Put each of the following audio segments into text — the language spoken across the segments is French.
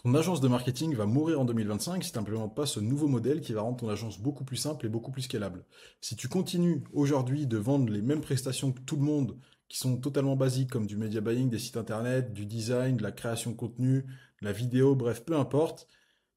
Ton agence de marketing va mourir en 2025 si tu n'implémentes pas ce nouveau modèle qui va rendre ton agence beaucoup plus simple et beaucoup plus scalable. Si tu continues aujourd'hui de vendre les mêmes prestations que tout le monde, qui sont totalement basiques comme du media buying, des sites internet, du design, de la création de contenu, de la vidéo, bref, peu importe,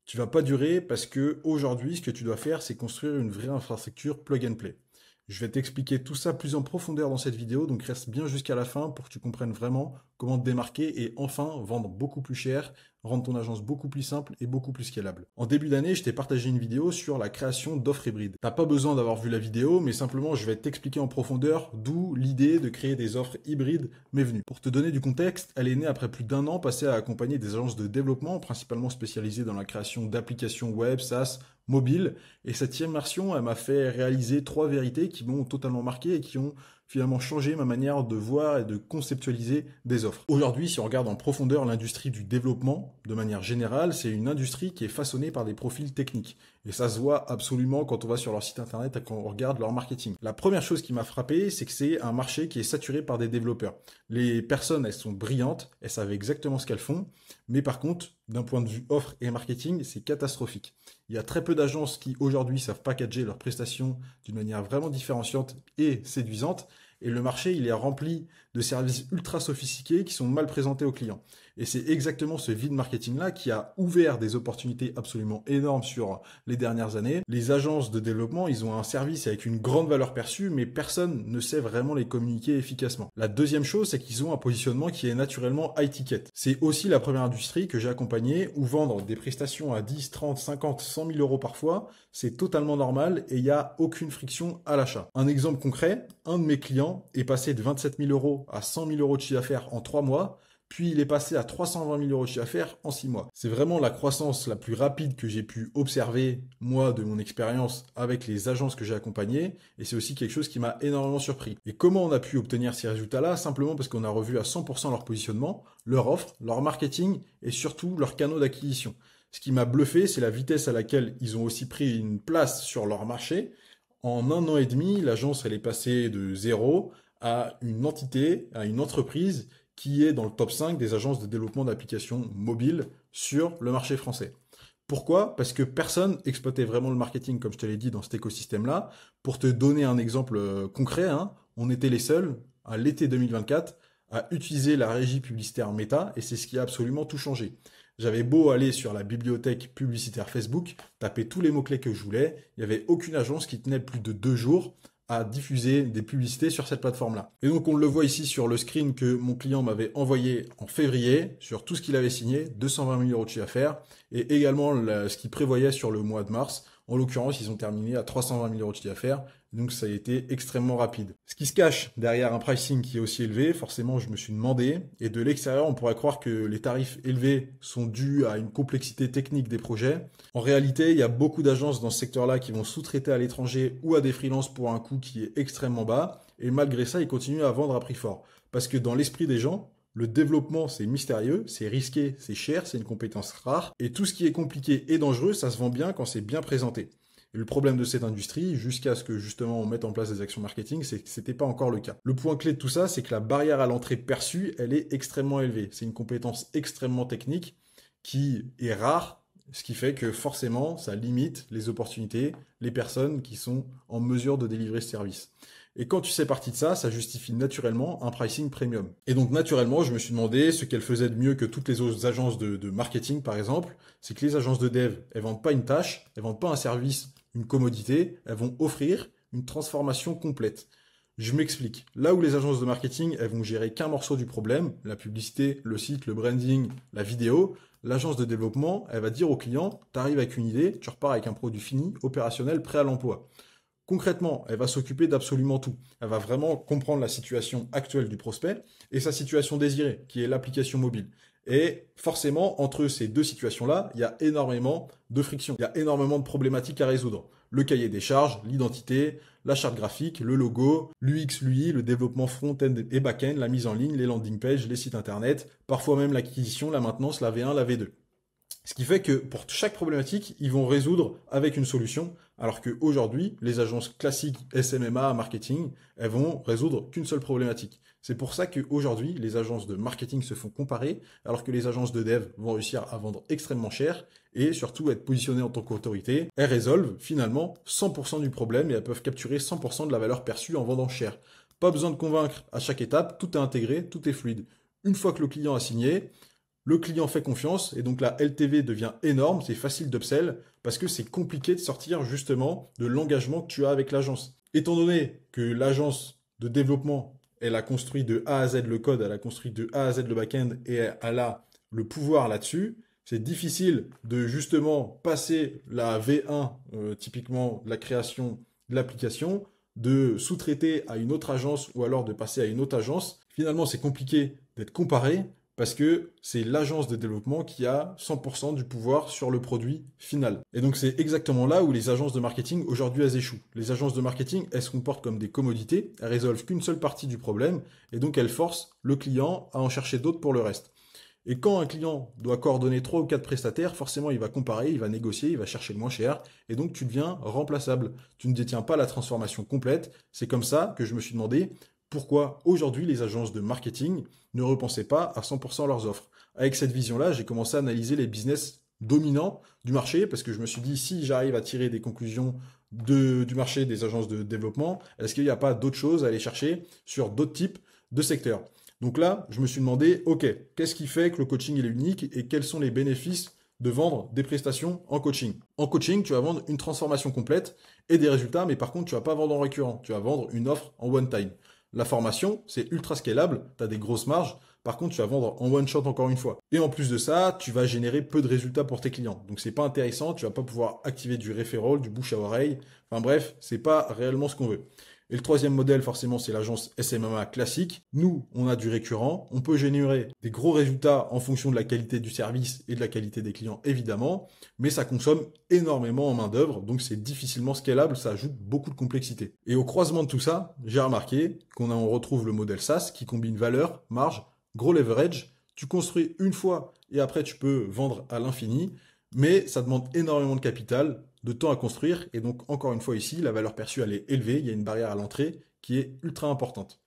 tu vas pas durer parce que aujourd'hui, ce que tu dois faire, c'est construire une vraie infrastructure plug and play. Je vais t'expliquer tout ça plus en profondeur dans cette vidéo, donc reste bien jusqu'à la fin pour que tu comprennes vraiment comment te démarquer et enfin vendre beaucoup plus cher, rendre ton agence beaucoup plus simple et beaucoup plus scalable. En début d'année, je t'ai partagé une vidéo sur la création d'offres hybrides. T'as pas besoin d'avoir vu la vidéo, mais simplement je vais t'expliquer en profondeur d'où l'idée de créer des offres hybrides m'est venue. Pour te donner du contexte, elle est née après plus d'1 an passé à accompagner des agences de développement, principalement spécialisées dans la création d'applications web, SaaS, mobile. Et cette immersion, elle m'a fait réaliser 3 vérités qui m'ont totalement marqué et qui ont finalement changé ma manière de voir et de conceptualiser des offres. Aujourd'hui, si on regarde en profondeur l'industrie du développement, de manière générale, c'est une industrie qui est façonnée par des profils techniques. Et ça se voit absolument quand on va sur leur site internet et quand on regarde leur marketing. La première chose qui m'a frappé, c'est que c'est un marché qui est saturé par des développeurs. Les personnes, elles sont brillantes, elles savent exactement ce qu'elles font, mais par contre, d'un point de vue offre et marketing, c'est catastrophique. Il y a très peu d'agences qui aujourd'hui savent packager leurs prestations d'une manière vraiment différenciante et séduisante. Et le marché, il est rempli de services ultra sophistiqués qui sont mal présentés aux clients. Et c'est exactement ce vide marketing-là qui a ouvert des opportunités absolument énormes sur les dernières années. Les agences de développement, ils ont un service avec une grande valeur perçue, mais personne ne sait vraiment les communiquer efficacement. La deuxième chose, c'est qu'ils ont un positionnement qui est naturellement high ticket. C'est aussi la première industrie que j'ai accompagnée où vendre des prestations à 10, 30, 50, 100 000 euros parfois, c'est totalement normal et il n'y a aucune friction à l'achat. Un exemple concret, un de mes clients est passé de 27 000 euros à 100 000 euros de chiffre d'affaires en 3 mois, puis il est passé à 320 000 euros de chiffre d'affaires en 6 mois. C'est vraiment la croissance la plus rapide que j'ai pu observer, moi, de mon expérience avec les agences que j'ai accompagnées, et c'est aussi quelque chose qui m'a énormément surpris. Et comment on a pu obtenir ces résultats-là? Simplement parce qu'on a revu à 100% leur positionnement, leur offre, leur marketing, et surtout leurs canaux d'acquisition. Ce qui m'a bluffé, c'est la vitesse à laquelle ils ont aussi pris une place sur leur marché. En 1 an et demi, l'agence, elle est passée de zéro à une entité, à une entreprise qui est dans le top 5 des agences de développement d'applications mobiles sur le marché français. Pourquoi? Parce que personne exploitait vraiment le marketing, comme je te l'ai dit, dans cet écosystème-là. Pour te donner un exemple concret, on était les seuls, à l'été 2024, à utiliser la régie publicitaire Meta, et c'est ce qui a absolument tout changé. J'avais beau aller sur la bibliothèque publicitaire Facebook, taper tous les mots-clés que je voulais, il n'y avait aucune agence qui tenait plus de 2 jours à diffuser des publicités sur cette plateforme-là. Et donc on le voit ici sur le screen que mon client m'avait envoyé en février, sur tout ce qu'il avait signé, 220 000 euros de chiffre d'affaires, et également ce qu'il prévoyait sur le mois de mars. En l'occurrence, ils ont terminé à 320 000 euros de chiffre d'affaires, donc ça a été extrêmement rapide. Ce qui se cache derrière un pricing qui est aussi élevé, forcément je me suis demandé, et de l'extérieur on pourrait croire que les tarifs élevés sont dus à une complexité technique des projets. En réalité, il y a beaucoup d'agences dans ce secteur-là qui vont sous-traiter à l'étranger ou à des freelances pour un coût qui est extrêmement bas, et malgré ça, ils continuent à vendre à prix fort. Parce que dans l'esprit des gens, le développement, c'est mystérieux, c'est risqué, c'est cher, c'est une compétence rare, et tout ce qui est compliqué et dangereux, ça se vend bien quand c'est bien présenté. Et le problème de cette industrie, jusqu'à ce que justement on mette en place des actions marketing, c'est que c'était pas encore le cas. Le point clé de tout ça, c'est que la barrière à l'entrée perçue, elle est extrêmement élevée. C'est une compétence extrêmement technique qui est rare, ce qui fait que forcément, ça limite les opportunités, les personnes qui sont en mesure de délivrer ce service. Et quand tu sais partie de ça, ça justifie naturellement un pricing premium. Et donc naturellement, je me suis demandé ce qu'elle faisait de mieux que toutes les autres agences de marketing, par exemple, c'est que les agences de dev, elles vendent pas une tâche, elles vendent pas un service, une commodité, elles vont offrir une transformation complète. Je m'explique. Là où les agences de marketing, elles vont gérer qu'un morceau du problème, la publicité, le site, le branding, la vidéo, l'agence de développement, elle va dire au client, tu arrives avec une idée, tu repars avec un produit fini, opérationnel, prêt à l'emploi. Concrètement, elle va s'occuper d'absolument tout. Elle va vraiment comprendre la situation actuelle du prospect et sa situation désirée, qui est l'application mobile. Et forcément, entre ces deux situations-là, il y a énormément de friction. Il y a énormément de problématiques à résoudre. Le cahier des charges, l'identité, la charte graphique, le logo, l'UX, l'UI, le développement front-end et back-end, la mise en ligne, les landing pages, les sites internet, parfois même l'acquisition, la maintenance, la V1, la V2. Ce qui fait que pour chaque problématique, ils vont résoudre avec une solution, alors qu'aujourd'hui, les agences classiques SMMA, marketing, elles vont résoudre qu'une seule problématique. C'est pour ça qu'aujourd'hui, les agences de marketing se font comparer, alors que les agences de dev vont réussir à vendre extrêmement cher et surtout être positionnées en tant qu'autorité. Elles résolvent finalement 100% du problème et elles peuvent capturer 100% de la valeur perçue en vendant cher. Pas besoin de convaincre à chaque étape, tout est intégré, tout est fluide. Une fois que le client a signé, le client fait confiance et donc la LTV devient énorme, c'est facile d'upsell parce que c'est compliqué de sortir justement de l'engagement que tu as avec l'agence. Étant donné que l'agence de développement, elle a construit de A à Z le code, elle a construit de A à Z le back-end et elle a le pouvoir là-dessus, c'est difficile de justement passer la V1, typiquement la création de l'application, de sous-traiter à une autre agence ou alors de passer à une autre agence. Finalement, c'est compliqué d'être comparé parce que c'est l'agence de développement qui a 100% du pouvoir sur le produit final. Et donc c'est exactement là où les agences de marketing aujourd'hui elles échouent. Les agences de marketing, elles se comportent comme des commodités, elles résolvent qu'une seule partie du problème et donc elles forcent le client à en chercher d'autres pour le reste. Et quand un client doit coordonner 3 ou 4 prestataires, forcément il va comparer, il va négocier, il va chercher le moins cher et donc tu deviens remplaçable. Tu ne détiens pas la transformation complète. C'est comme ça que je me suis demandé pourquoi aujourd'hui les agences de marketing ne repensaient pas à 100% leurs offres. Avec cette vision-là, j'ai commencé à analyser les business dominants du marché parce que je me suis dit si j'arrive à tirer des conclusions du marché des agences de développement, est-ce qu'il n'y a pas d'autres choses à aller chercher sur d'autres types de secteurs? Donc là, je me suis demandé, ok, qu'est-ce qui fait que le coaching il est unique et quels sont les bénéfices de vendre des prestations en coaching? En coaching, tu vas vendre une transformation complète et des résultats, mais par contre, tu vas pas vendre en récurrent, tu vas vendre une offre en one time. La formation, c'est ultra scalable, tu as des grosses marges, par contre, tu vas vendre en one shot encore une fois. Et en plus de ça, tu vas générer peu de résultats pour tes clients. Donc c'est pas intéressant, tu vas pas pouvoir activer du referral, du bouche à oreille. Enfin bref, c'est pas réellement ce qu'on veut. Et le troisième modèle, forcément, c'est l'agence SMMA classique. Nous, on a du récurrent. On peut générer des gros résultats en fonction de la qualité du service et de la qualité des clients, évidemment. Mais ça consomme énormément en main-d'œuvre. Donc, c'est difficilement scalable. Ça ajoute beaucoup de complexité. Et au croisement de tout ça, j'ai remarqué on retrouve le modèle SaaS qui combine valeur, marge, gros leverage. Tu construis une fois et après, tu peux vendre à l'infini. Mais ça demande énormément de capital, de temps à construire, et donc encore une fois ici, la valeur perçue elle est élevée, il y a une barrière à l'entrée qui est ultra importante.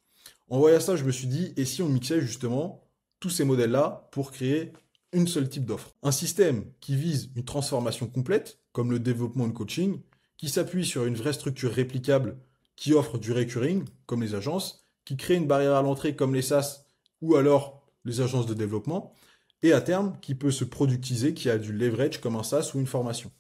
En voyant ça, je me suis dit, et si on mixait justement tous ces modèles-là pour créer une seule type d'offre? Un système qui vise une transformation complète, comme le développement et le coaching, qui s'appuie sur une vraie structure réplicable, qui offre du recurring, comme les agences, qui crée une barrière à l'entrée comme les SaaS ou alors les agences de développement, et à terme, qui peut se productiser, qui a du leverage comme un SaaS ou une formation.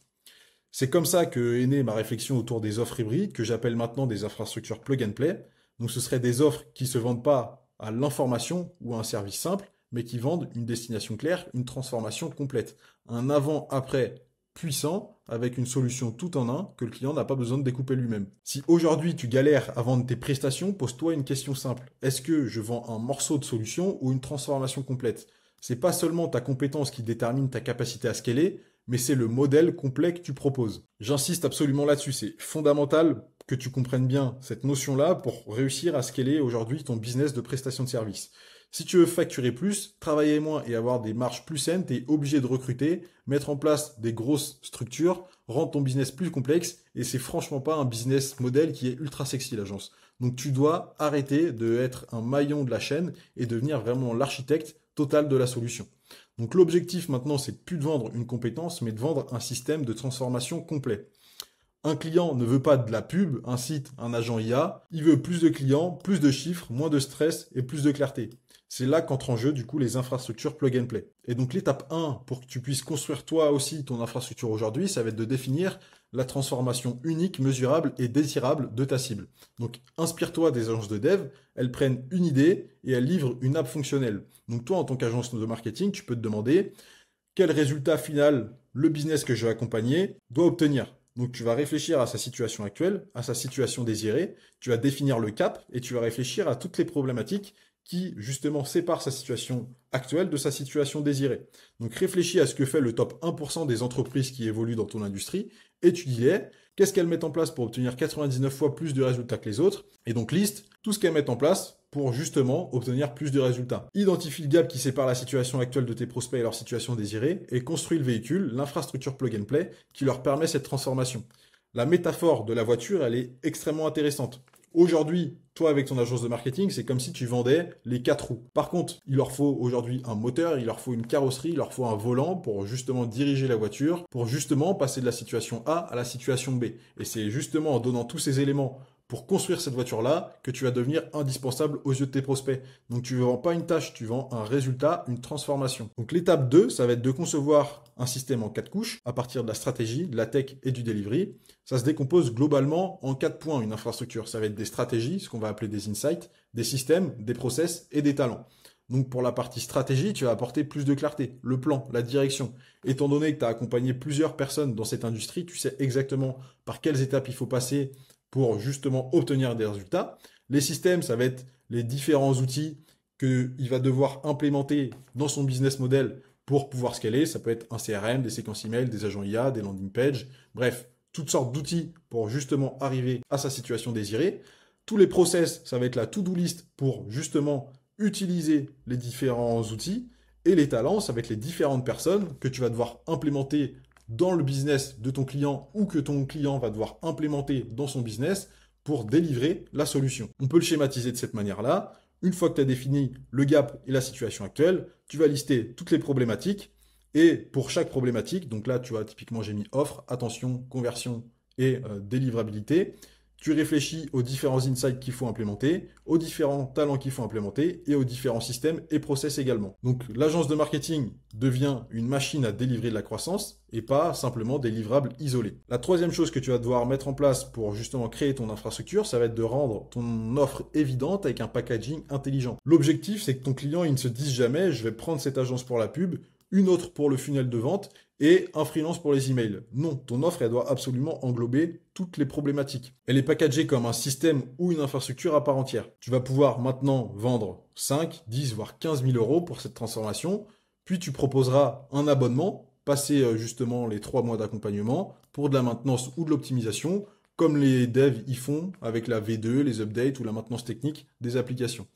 C'est comme ça que est née ma réflexion autour des offres hybrides, que j'appelle maintenant des infrastructures plug and play. Donc ce seraient des offres qui ne se vendent pas à l'information ou à un service simple, mais qui vendent une destination claire, une transformation complète. Un avant-après puissant avec une solution tout en un que le client n'a pas besoin de découper lui-même. Si aujourd'hui tu galères à vendre tes prestations, pose-toi une question simple. Est-ce que je vends un morceau de solution ou une transformation complète? C'est pas seulement ta compétence qui détermine ta capacité à scaler, mais c'est le modèle complet que tu proposes. J'insiste absolument là-dessus, c'est fondamental que tu comprennes bien cette notion-là pour réussir à scaler aujourd'hui ton business de prestation de service. Si tu veux facturer plus, travailler moins et avoir des marges plus saines, tu es obligé de recruter, mettre en place des grosses structures, rendre ton business plus complexe, et c'est franchement pas un business model qui est ultra sexy, l'agence. Donc tu dois arrêter d'être un maillon de la chaîne et devenir vraiment l'architecte total de la solution. Donc l'objectif maintenant, c'est plus de vendre une compétence, mais de vendre un système de transformation complet. Un client ne veut pas de la pub, un site, un agent IA, il veut plus de clients, plus de chiffres, moins de stress et plus de clarté. C'est là qu'entrent en jeu du coup les infrastructures plug and play. Et donc l'étape 1 pour que tu puisses construire toi aussi ton infrastructure aujourd'hui, ça va être de définir la transformation unique, mesurable et désirable de ta cible. Donc inspire-toi des agences de dev, elles prennent une idée et elles livrent une app fonctionnelle. Donc toi en tant qu'agence de marketing, tu peux te demander quel résultat final le business que je vais accompagner doit obtenir. Donc tu vas réfléchir à sa situation actuelle, à sa situation désirée, tu vas définir le cap et tu vas réfléchir à toutes les problématiques qui justement sépare sa situation actuelle de sa situation désirée. Donc réfléchis à ce que fait le top 1% des entreprises qui évoluent dans ton industrie, étudie-les, qu'est-ce qu'elles mettent en place pour obtenir 99 fois plus de résultats que les autres, et donc liste tout ce qu'elles mettent en place pour justement obtenir plus de résultats. Identifie le gap qui sépare la situation actuelle de tes prospects et leur situation désirée, et construis le véhicule, l'infrastructure plug and play, qui leur permet cette transformation. La métaphore de la voiture, elle est extrêmement intéressante. Aujourd'hui, toi avec ton agence de marketing, c'est comme si tu vendais les 4 roues. Par contre, il leur faut aujourd'hui un moteur, il leur faut une carrosserie, il leur faut un volant pour justement diriger la voiture, pour justement passer de la situation A à la situation B. Et c'est justement en donnant tous ces éléments pour construire cette voiture-là que tu vas devenir indispensable aux yeux de tes prospects. Donc tu ne vends pas une tâche, tu vends un résultat, une transformation. Donc l'étape 2, ça va être de concevoir un système en 4 couches à partir de la stratégie, de la tech et du delivery. Ça se décompose globalement en 4 points, une infrastructure. Ça va être des stratégies, ce qu'on va appeler des insights, des systèmes, des process et des talents. Donc pour la partie stratégie, tu vas apporter plus de clarté, le plan, la direction. Étant donné que tu as accompagné plusieurs personnes dans cette industrie, tu sais exactement par quelles étapes il faut passer pour justement obtenir des résultats. Les systèmes, ça va être les différents outils qu'il va devoir implémenter dans son business model pour pouvoir scaler. Ça peut être un CRM, des séquences email, des agents IA, des landing pages, bref, toutes sortes d'outils pour justement arriver à sa situation désirée. Tous les process, ça va être la to-do list pour justement utiliser les différents outils. Et les talents, ça va être les différentes personnes que tu vas devoir implémenter dans le business de ton client ou que ton client va devoir implémenter dans son business pour délivrer la solution. On peut le schématiser de cette manière-là. Une fois que tu as défini le gap et la situation actuelle, tu vas lister toutes les problématiques et pour chaque problématique, donc là tu vois typiquement j'ai mis offre, attention, conversion et délivrabilité. Tu réfléchis aux différents insights qu'il faut implémenter, aux différents talents qu'il faut implémenter et aux différents systèmes et process également. Donc l'agence de marketing devient une machine à délivrer de la croissance et pas simplement des livrables isolés. La troisième chose que tu vas devoir mettre en place pour justement créer ton infrastructure, ça va être de rendre ton offre évidente avec un packaging intelligent. L'objectif, c'est que ton client il ne se dise jamais je vais prendre cette agence pour la pub, une autre pour le funnel de vente et un freelance pour les emails. Non, ton offre, elle doit absolument englober toutes les problématiques. Elle est packagée comme un système ou une infrastructure à part entière. Tu vas pouvoir maintenant vendre 5, 10, voire 15 000 euros pour cette transformation, puis tu proposeras un abonnement, passer justement les 3 mois d'accompagnement pour de la maintenance ou de l'optimisation, comme les devs y font avec la V2, les updates ou la maintenance technique des applications.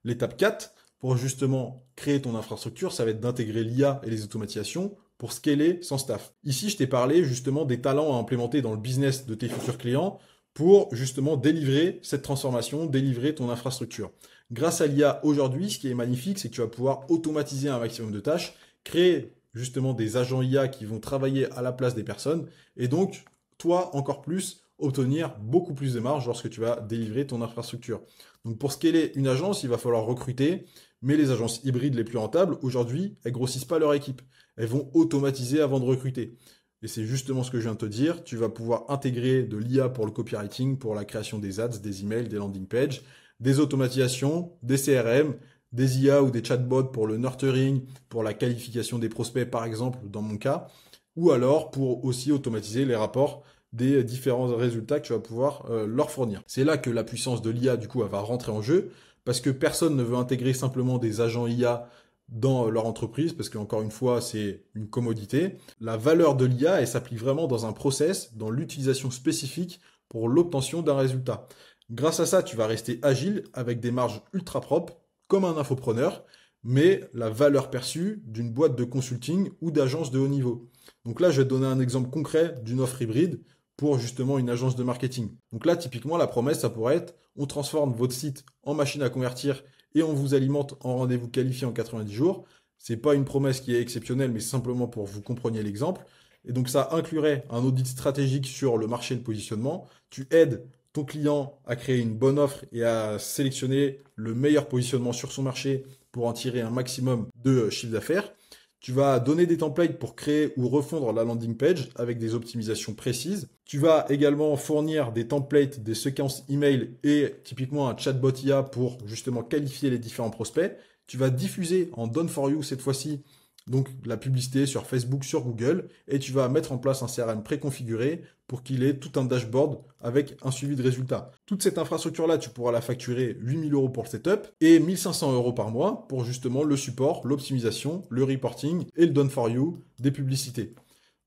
L'étape 4, pour justement créer ton infrastructure, ça va être d'intégrer l'IA et les automatisations pour scaler sans staff. Ici, je t'ai parlé justement des talents à implémenter dans le business de tes futurs clients pour justement délivrer cette transformation, délivrer ton infrastructure. Grâce à l'IA aujourd'hui, ce qui est magnifique, c'est que tu vas pouvoir automatiser un maximum de tâches, créer justement des agents IA qui vont travailler à la place des personnes et donc, toi, encore plus, obtenir beaucoup plus de marge lorsque tu vas délivrer ton infrastructure. Donc pour scaler une agence, il va falloir recruter, mais les agences hybrides les plus rentables, aujourd'hui, elles grossissent pas leur équipe. Elles vont automatiser avant de recruter. Et c'est justement ce que je viens de te dire. Tu vas pouvoir intégrer de l'IA pour le copywriting, pour la création des ads, des emails, des landing pages, des automatisations, des CRM, des IA ou des chatbots pour le nurturing, pour la qualification des prospects par exemple, dans mon cas, ou alors pour aussi automatiser les rapports des différents résultats que tu vas pouvoir leur fournir. C'est là que la puissance de l'IA, du coup, elle va rentrer en jeu, parce que personne ne veut intégrer simplement des agents IA dans leur entreprise, parce qu'encore une fois, c'est une commodité. La valeur de l'IA, elle s'applique vraiment dans un process, dans l'utilisation spécifique pour l'obtention d'un résultat. Grâce à ça, tu vas rester agile, avec des marges ultra propres, comme un infopreneur, mais la valeur perçue d'une boîte de consulting ou d'agence de haut niveau. Donc là, je vais te donner un exemple concret d'une offre hybride pour justement une agence de marketing. Donc là, typiquement, la promesse, ça pourrait être, on transforme votre site en machine à convertir et on vous alimente en rendez-vous qualifié en 90 jours. C'est pas une promesse qui est exceptionnelle, mais simplement pour que vous compreniez l'exemple. Et donc ça inclurait un audit stratégique sur le marché et le positionnement. Tu aides ton client à créer une bonne offre et à sélectionner le meilleur positionnement sur son marché pour en tirer un maximum de chiffre d'affaires. Tu vas donner des templates pour créer ou refondre la landing page avec des optimisations précises. Tu vas également fournir des templates, des séquences email et typiquement un chatbot IA pour justement qualifier les différents prospects. Tu vas diffuser en done for you cette fois-ci Donc la publicité sur Facebook, sur Google, et tu vas mettre en place un CRM préconfiguré pour qu'il ait tout un dashboard avec un suivi de résultats. Toute cette infrastructure-là, tu pourras la facturer 8 000 € pour le setup et 1 500 € par mois pour justement le support, l'optimisation, le reporting et le done for you des publicités.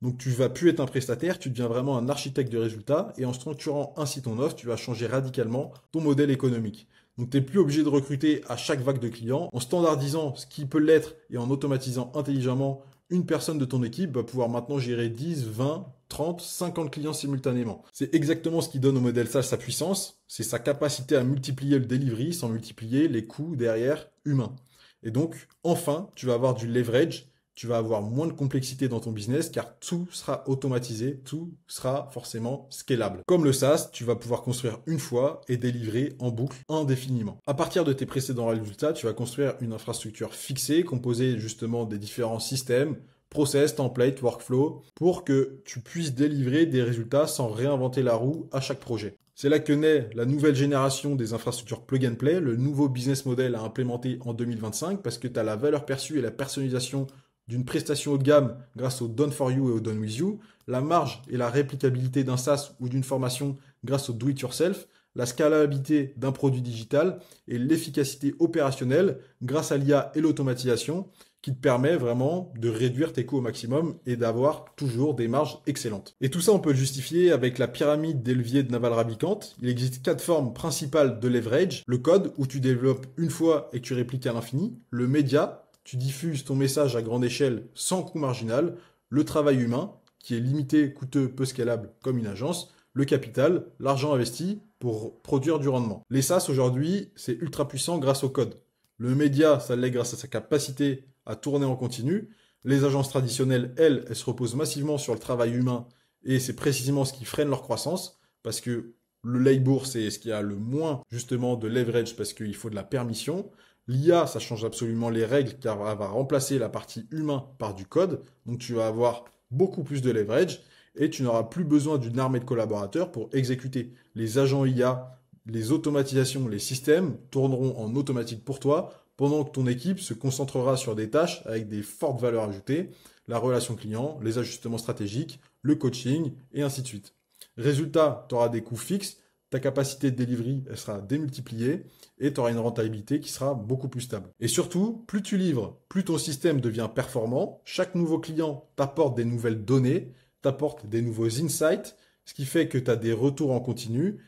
Donc tu vas plus être un prestataire, tu deviens vraiment un architecte de résultats et en structurant ainsi ton offre, tu vas changer radicalement ton modèle économique. Donc tu n'es plus obligé de recruter à chaque vague de clients. En standardisant ce qui peut l'être et en automatisant intelligemment, une personne de ton équipe va pouvoir maintenant gérer 10, 20, 30, 50 clients simultanément. C'est exactement ce qui donne au modèle SaaS sa puissance, c'est sa capacité à multiplier le delivery sans multiplier les coûts derrière humains. Et donc, enfin, tu vas avoir du leverage, tu vas avoir moins de complexité dans ton business car tout sera automatisé, tout sera forcément scalable. Comme le SaaS, tu vas pouvoir construire une fois et délivrer en boucle indéfiniment. À partir de tes précédents résultats, tu vas construire une infrastructure fixée composée justement des différents systèmes, process, template, workflow pour que tu puisses délivrer des résultats sans réinventer la roue à chaque projet. C'est là que naît la nouvelle génération des infrastructures plug and play, le nouveau business model à implémenter en 2025 parce que tu as la valeur perçue et la personnalisation d'une prestation haut de gamme grâce au Done for You et au Done with You, la marge et la réplicabilité d'un SaaS ou d'une formation grâce au Do It Yourself, la scalabilité d'un produit digital et l'efficacité opérationnelle grâce à l'IA et l'automatisation qui te permet vraiment de réduire tes coûts au maximum et d'avoir toujours des marges excellentes. Et tout ça, on peut le justifier avec la pyramide des leviers de Naval Ravikant. Il existe 4 formes principales de leverage. Le code, où tu développes une fois et que tu répliques à l'infini. Le média, tu diffuses ton message à grande échelle sans coût marginal. Le travail humain, qui est limité, coûteux, peu scalable comme une agence. Le capital, l'argent investi pour produire du rendement. Les SaaS aujourd'hui, c'est ultra puissant grâce au code. Le média, ça l'est grâce à sa capacité à tourner en continu. Les agences traditionnelles, elles se reposent massivement sur le travail humain et c'est précisément ce qui freine leur croissance parce que le labor, c'est ce qui a le moins justement de leverage parce qu'il faut de la permission. L'IA, ça change absolument les règles car elle va remplacer la partie humain par du code. Donc tu vas avoir beaucoup plus de leverage et tu n'auras plus besoin d'une armée de collaborateurs pour exécuter. Les agents IA, les automatisations, les systèmes tourneront en automatique pour toi pendant que ton équipe se concentrera sur des tâches avec des fortes valeurs ajoutées, la relation client, les ajustements stratégiques, le coaching et ainsi de suite. Résultat, tu auras des coûts fixes, ta capacité de delivery elle sera démultipliée et tu auras une rentabilité qui sera beaucoup plus stable. Et surtout, plus tu livres, plus ton système devient performant, chaque nouveau client t'apporte des nouvelles données, t'apporte des nouveaux insights, ce qui fait que tu as des retours en continu.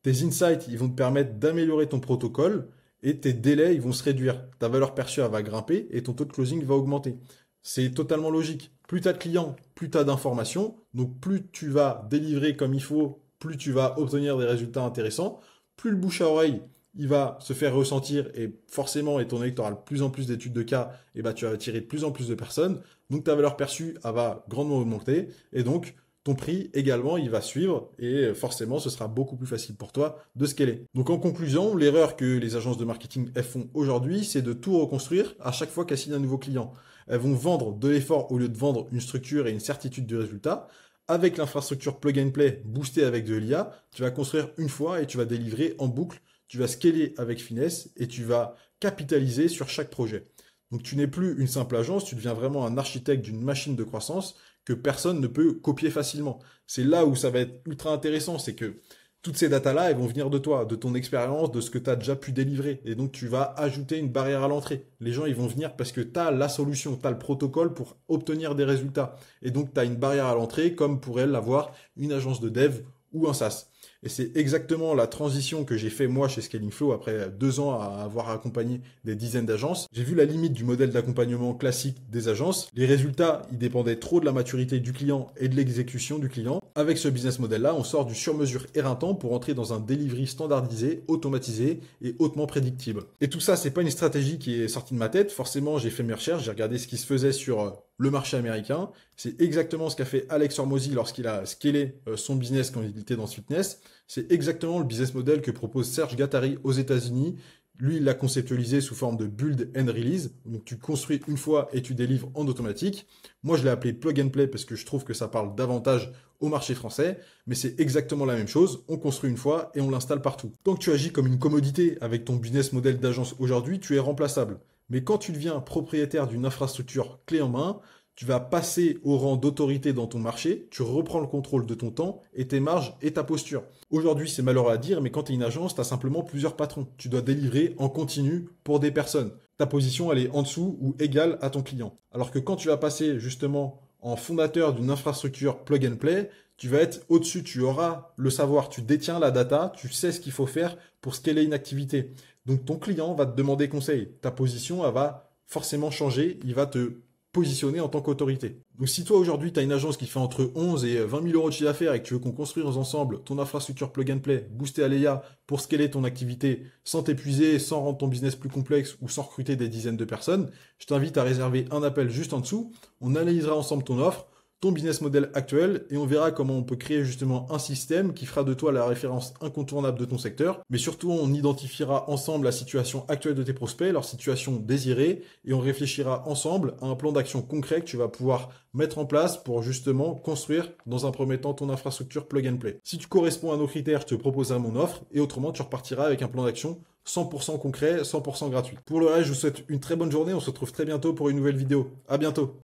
Tes insights, ils vont te permettre d'améliorer ton protocole et tes délais, ils vont se réduire. Ta valeur perçue, elle va grimper et ton taux de closing va augmenter. C'est totalement logique. Plus tu as de clients, plus tu as d'informations. Donc plus tu vas délivrer comme il faut, plus tu vas obtenir des résultats intéressants. Plus le bouche à oreille, il va se faire ressentir et forcément, étant donné que tu auras de plus en plus d'études de cas, et tu vas attirer de plus en plus de personnes. Donc ta valeur perçue, elle va grandement augmenter et donc ton prix également, il va suivre et forcément, ce sera beaucoup plus facile pour toi de scaler. Donc en conclusion, l'erreur que les agences de marketing elles font aujourd'hui, c'est de tout reconstruire à chaque fois qu'elles signent un nouveau client. Elles vont vendre de l'effort au lieu de vendre une structure et une certitude du résultat. Avec l'infrastructure plug and play boostée avec de l'IA, tu vas construire une fois et tu vas délivrer en boucle. Tu vas scaler avec finesse et tu vas capitaliser sur chaque projet. Donc tu n'es plus une simple agence, tu deviens vraiment un architecte d'une machine de croissance que personne ne peut copier facilement. C'est là où ça va être ultra intéressant, c'est que toutes ces datas-là, elles vont venir de toi, de ton expérience, de ce que tu as déjà pu délivrer. Et donc, tu vas ajouter une barrière à l'entrée. Les gens, ils vont venir parce que tu as la solution, tu as le protocole pour obtenir des résultats. Et donc, tu as une barrière à l'entrée comme pourrait l'avoir une agence de dev ou un SaaS. Et c'est exactement la transition que j'ai fait moi chez Scaling Flow après 2 ans à avoir accompagné des dizaines d'agences. J'ai vu la limite du modèle d'accompagnement classique des agences. Les résultats, ils dépendaient trop de la maturité du client et de l'exécution du client. Avec ce business model-là, on sort du sur-mesure éreintant pour entrer dans un delivery standardisé, automatisé et hautement prédictible. Et tout ça, c'est pas une stratégie qui est sortie de ma tête. Forcément, j'ai fait mes recherches, j'ai regardé ce qui se faisait sur le marché américain. C'est exactement ce qu'a fait Alex Hormozy lorsqu'il a scalé son business quand il était dans ce fitness. C'est exactement le business model que propose Serge Gattari aux États-Unis. Lui, il l'a conceptualisé sous forme de build and release. Donc, tu construis une fois et tu délivres en automatique. Moi, je l'ai appelé plug and play parce que je trouve que ça parle davantage au marché français. Mais c'est exactement la même chose. On construit une fois et on l'installe partout. Tant que tu agis comme une commodité avec ton business model d'agence aujourd'hui, tu es remplaçable. Mais quand tu deviens propriétaire d'une infrastructure clé en main, tu vas passer au rang d'autorité dans ton marché, tu reprends le contrôle de ton temps et tes marges et ta posture. Aujourd'hui, c'est malheureux à dire, mais quand tu es une agence, tu as simplement plusieurs patrons. Tu dois délivrer en continu pour des personnes. Ta position, elle est en dessous ou égale à ton client. Alors que quand tu vas passer justement en fondateur d'une infrastructure plug and play, tu vas être au-dessus, tu auras le savoir, tu détiens la data, tu sais ce qu'il faut faire pour scaler une activité. Donc ton client va te demander conseil. Ta position, elle va forcément changer, il va te positionner en tant qu'autorité. Donc si toi aujourd'hui tu as une agence qui fait entre 11 et 20 000 euros de chiffre d'affaires et que tu veux qu'on construise ensemble ton infrastructure plug and play, booster Aléa pour scaler ton activité sans t'épuiser, sans rendre ton business plus complexe ou sans recruter des dizaines de personnes, je t'invite à réserver un appel juste en dessous. On analysera ensemble ton offre, ton business model actuel et on verra comment on peut créer justement un système qui fera de toi la référence incontournable de ton secteur. Mais surtout, on identifiera ensemble la situation actuelle de tes prospects, leur situation désirée et on réfléchira ensemble à un plan d'action concret que tu vas pouvoir mettre en place pour justement construire dans un premier temps ton infrastructure plug and play. Si tu corresponds à nos critères, je te proposerai mon offre et autrement, tu repartiras avec un plan d'action 100% concret, 100% gratuit. Pour le reste, je vous souhaite une très bonne journée. On se retrouve très bientôt pour une nouvelle vidéo. À bientôt.